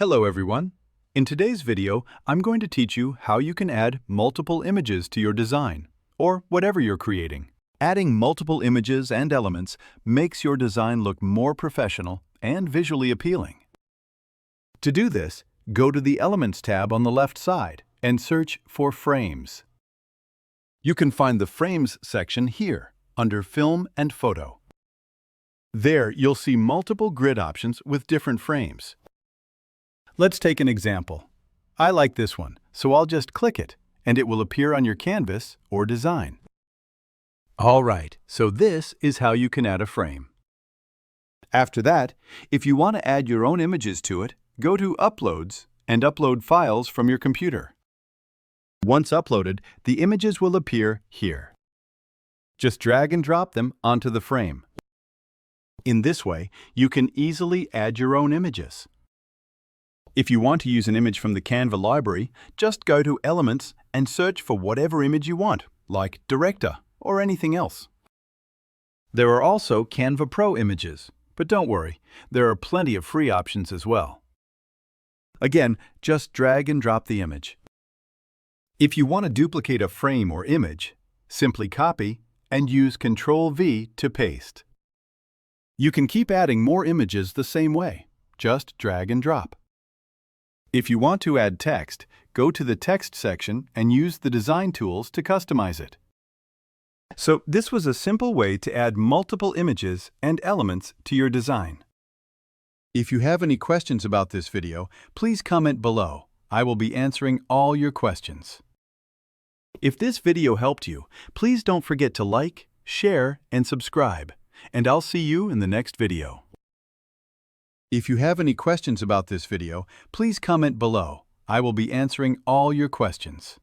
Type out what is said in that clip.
Hello everyone. In today's video, I'm going to teach you how you can add multiple images to your design, or whatever you're creating. Adding multiple images and elements makes your design look more professional and visually appealing. To do this, go to the Elements tab on the left side and search for Frames. You can find the Frames section here, under Film and Photo. There, you'll see multiple grid options with different frames. Let's take an example. I like this one, so I'll just click it, and it will appear on your canvas or design. All right, so this is how you can add a frame. After that, if you want to add your own images to it, go to Uploads and upload files from your computer. Once uploaded, the images will appear here. Just drag and drop them onto the frame. In this way, you can easily add your own images. If you want to use an image from the Canva library, just go to Elements and search for whatever image you want, like Director or anything else. There are also Canva Pro images, but don't worry, there are plenty of free options as well. Again, just drag and drop the image. If you want to duplicate a frame or image, simply copy and use Ctrl-V to paste. You can keep adding more images the same way. Just drag and drop. If you want to add text, go to the Text section and use the design tools to customize it. So this was a simple way to add multiple images and elements to your design. If you have any questions about this video, please comment below. I will be answering all your questions. If this video helped you, please don't forget to like, share, and subscribe. And I'll see you in the next video. If you have any questions about this video, please comment below. I will be answering all your questions.